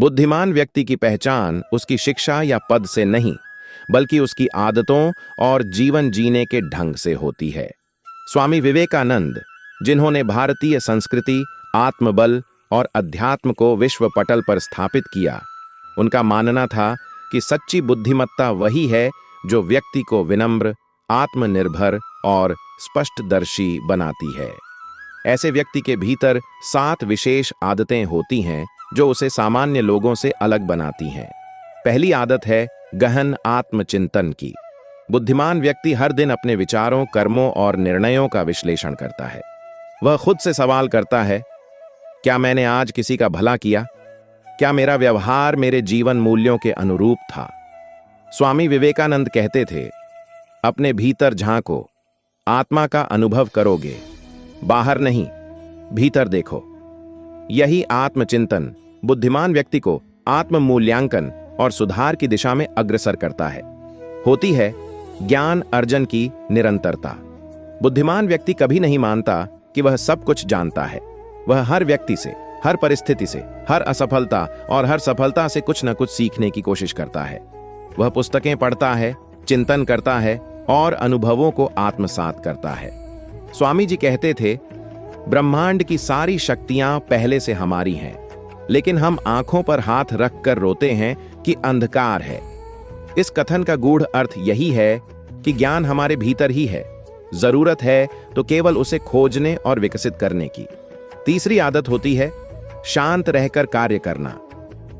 बुद्धिमान व्यक्ति की पहचान उसकी शिक्षा या पद से नहीं, बल्कि उसकी आदतों और जीवन जीने के ढंग से होती है। स्वामी विवेकानंद, जिन्होंने भारतीय संस्कृति, आत्मबल और अध्यात्म को विश्व पटल पर स्थापित किया, उनका मानना था कि सच्ची बुद्धिमत्ता वही है जो व्यक्ति को विनम्र, आत्मनिर्भर और स्पष्टदर्शी बनाती है। ऐसे व्यक्ति के भीतर 7 विशेष आदतें होती हैं जो उसे सामान्य लोगों से अलग बनाती हैं। पहली आदत है गहन आत्मचिंतन की। बुद्धिमान व्यक्ति हर दिन अपने विचारों, कर्मों और निर्णयों का विश्लेषण करता है। वह खुद से सवाल करता है, क्या मैंने आज किसी का भला किया? क्या मेरा व्यवहार मेरे जीवन मूल्यों के अनुरूप था? स्वामी विवेकानंद कहते थे, अपने भीतर झांको, आत्मा का अनुभव करोगे, बाहर नहीं, भीतर देखो। यही आत्मचिंतन बुद्धिमान व्यक्ति को आत्म मूल्यांकन और सुधार की दिशा में अग्रसर करता है। होती है ज्ञान अर्जन की निरंतरता। बुद्धिमान व्यक्ति कभी नहीं मानता कि वह सब कुछ जानता है। वह हर व्यक्ति से, हर परिस्थिति से, हर असफलता और हर सफलता से कुछ न कुछ सीखने की कोशिश करता है। वह पुस्तकें पढ़ता है, चिंतन करता है और अनुभवों को आत्मसात करता है। स्वामी जी कहते थे, ब्रह्मांड की सारी शक्तियां पहले से हमारी हैं, लेकिन हम आंखों पर हाथ रखकर रोते हैं कि अंधकार है। इस कथन का गूढ़ अर्थ यही है कि ज्ञान हमारे भीतर ही है, जरूरत है तो केवल उसे खोजने और विकसित करने की। तीसरी आदत होती है शांत रहकर कार्य करना।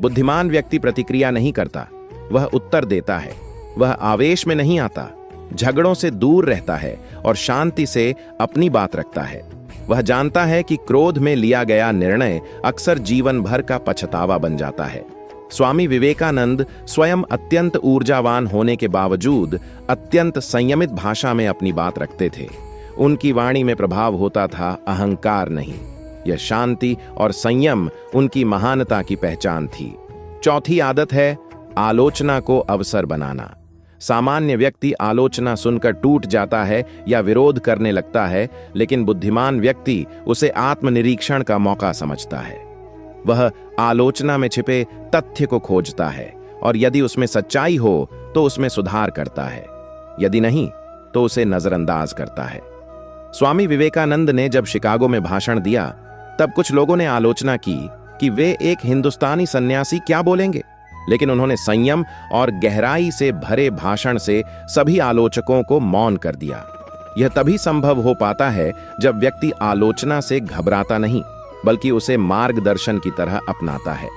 बुद्धिमान व्यक्ति प्रतिक्रिया नहीं करता, वह उत्तर देता है। वह आवेश में नहीं आता, झगड़ों से दूर रहता है और शांति से अपनी बात रखता है। वह जानता है कि क्रोध में लिया गया निर्णय अक्सर जीवन भर का पछतावा बन जाता है। स्वामी विवेकानंद स्वयं अत्यंत ऊर्जावान होने के बावजूद अत्यंत संयमित भाषा में अपनी बात रखते थे। उनकी वाणी में प्रभाव होता था, अहंकार नहीं। यह शांति और संयम उनकी महानता की पहचान थी। चौथी आदत है आलोचना को अवसर बनाना। सामान्य व्यक्ति आलोचना सुनकर टूट जाता है या विरोध करने लगता है, लेकिन बुद्धिमान व्यक्ति उसे आत्मनिरीक्षण का मौका समझता है। वह आलोचना में छिपे तथ्य को खोजता है और यदि उसमें सच्चाई हो तो उसमें सुधार करता है, यदि नहीं तो उसे नजरअंदाज करता है। स्वामी विवेकानंद ने जब शिकागो में भाषण दिया, तब कुछ लोगों ने आलोचना की कि वे एक हिंदुस्तानी सन्यासी क्या बोलेंगे, लेकिन उन्होंने संयम और गहराई से भरे भाषण से सभी आलोचकों को मौन कर दिया। यह तभी संभव हो पाता है जब व्यक्ति आलोचना से घबराता नहीं, बल्कि उसे मार्गदर्शन की तरह अपनाता है।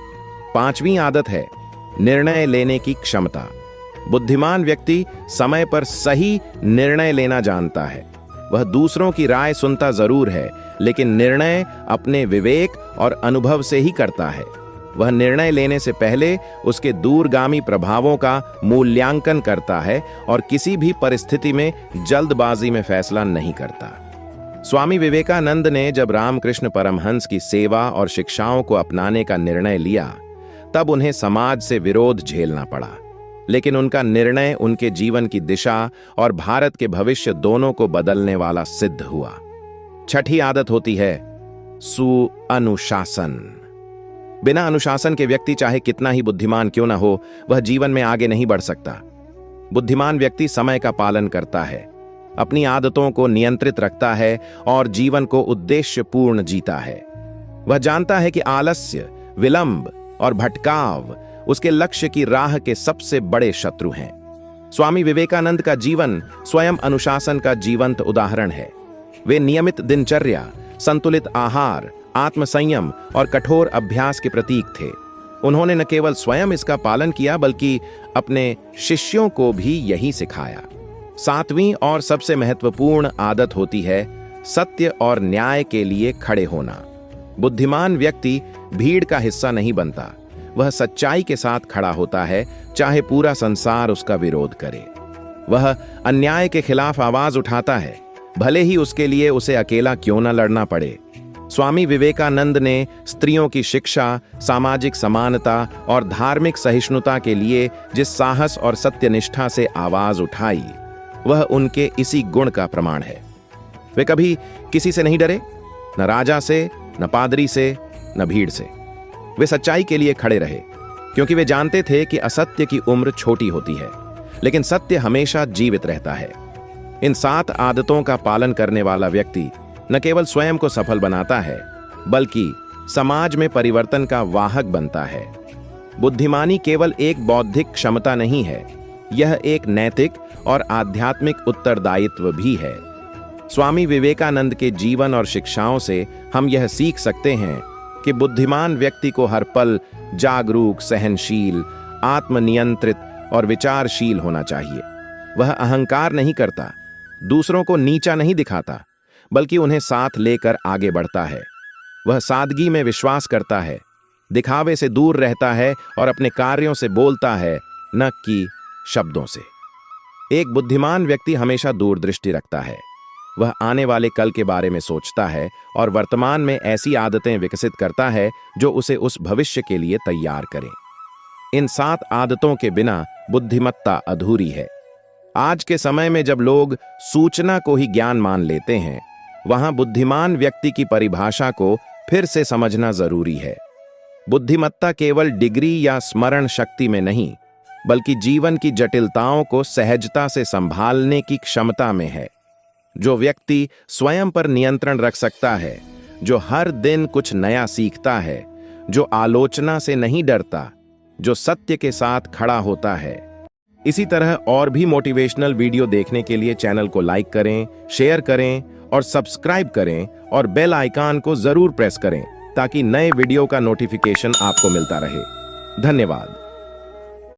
पांचवी आदत है निर्णय लेने की क्षमता। बुद्धिमान व्यक्ति समय पर सही निर्णय लेना जानता है। वह दूसरों की राय सुनता जरूर है, लेकिन निर्णय अपने विवेक और अनुभव से ही करता है। वह निर्णय लेने से पहले उसके दूरगामी प्रभावों का मूल्यांकन करता है और किसी भी परिस्थिति में जल्दबाजी में फैसला नहीं करता। स्वामी विवेकानंद ने जब रामकृष्ण परमहंस की सेवा और शिक्षाओं को अपनाने का निर्णय लिया, तब उन्हें समाज से विरोध झेलना पड़ा, लेकिन उनका निर्णय उनके जीवन की दिशा और भारत के भविष्य दोनों को बदलने वाला सिद्ध हुआ। छठी आदत होती है सुअनुशासन। बिना अनुशासन के व्यक्ति चाहे कितना ही बुद्धिमान क्यों ना हो, वह जीवन में आगे नहीं बढ़ सकता। बुद्धिमान व्यक्ति समय का पालन करता है, अपनी आदतों को नियंत्रित रखता है और जीवन को उद्देश्यपूर्ण जीता है। वह जानता है कि आलस्य, विलंब और भटकाव उसके लक्ष्य की राह के सबसे बड़े शत्रु हैं। स्वामी विवेकानंद का जीवन स्वयं अनुशासन का जीवंत उदाहरण है। वे नियमित दिनचर्या, संतुलित आहार, आत्मसंयम और कठोर अभ्यास के प्रतीक थे। उन्होंने न केवल स्वयं इसका पालन किया, बल्कि अपने शिष्यों को भी यही सिखाया। सातवीं और सबसे महत्वपूर्ण आदत होती है सत्य और न्याय के लिए खड़े होना। बुद्धिमान व्यक्ति भीड़ का हिस्सा नहीं बनता, वह सच्चाई के साथ खड़ा होता है, चाहे पूरा संसार उसका विरोध करे। वह अन्याय के खिलाफ आवाज उठाता है, भले ही उसके लिए उसे अकेला क्यों न लड़ना पड़े। स्वामी विवेकानंद ने स्त्रियों की शिक्षा, सामाजिक समानता और धार्मिक सहिष्णुता के लिए जिस साहस और सत्यनिष्ठा से आवाज उठाई, वह उनके इसी गुण का प्रमाण है। वे कभी किसी से नहीं डरे, न राजा से, न पादरी से, न भीड़ से। वे सच्चाई के लिए खड़े रहे, क्योंकि वे जानते थे कि असत्य की उम्र छोटी होती है, लेकिन सत्य हमेशा जीवित रहता है। इन 7 आदतों का पालन करने वाला व्यक्ति न केवल स्वयं को सफल बनाता है, बल्कि समाज में परिवर्तन का वाहक बनता है। बुद्धिमानी केवल एक बौद्धिक क्षमता नहीं है, यह एक नैतिक और आध्यात्मिक उत्तरदायित्व भी है। स्वामी विवेकानंद के जीवन और शिक्षाओं से हम यह सीख सकते हैं कि बुद्धिमान व्यक्ति को हर पल जागरूक, सहनशील, आत्मनियंत्रित और विचारशील होना चाहिए। वह अहंकार नहीं करता, दूसरों को नीचा नहीं दिखाता, बल्कि उन्हें साथ लेकर आगे बढ़ता है। वह सादगी में विश्वास करता है, दिखावे से दूर रहता है और अपने कार्यों से बोलता है, न कि शब्दों से। एक बुद्धिमान व्यक्ति हमेशा दूरदृष्टि रखता है। वह आने वाले कल के बारे में सोचता है और वर्तमान में ऐसी आदतें विकसित करता है जो उसे उस भविष्य के लिए तैयार करें। इन 7 आदतों के बिना बुद्धिमत्ता अधूरी है। आज के समय में जब लोग सूचना को ही ज्ञान मान लेते हैं, वहां बुद्धिमान व्यक्ति की परिभाषा को फिर से समझना जरूरी है। बुद्धिमत्ता केवल डिग्री या स्मरण शक्ति में नहीं, बल्कि जीवन की जटिलताओं को सहजता से संभालने की क्षमता में है। जो व्यक्ति स्वयं पर नियंत्रण रख सकता है, जो हर दिन कुछ नया सीखता है, जो आलोचना से नहीं डरता, जो सत्य के साथ खड़ा होता है। इसी तरह और भी मोटिवेशनल वीडियो देखने के लिए चैनल को लाइक करें, शेयर करें और सब्सक्राइब करें और बेल आइकन को जरूर प्रेस करें ताकि नए वीडियो का नोटिफिकेशन आपको मिलता रहे। धन्यवाद।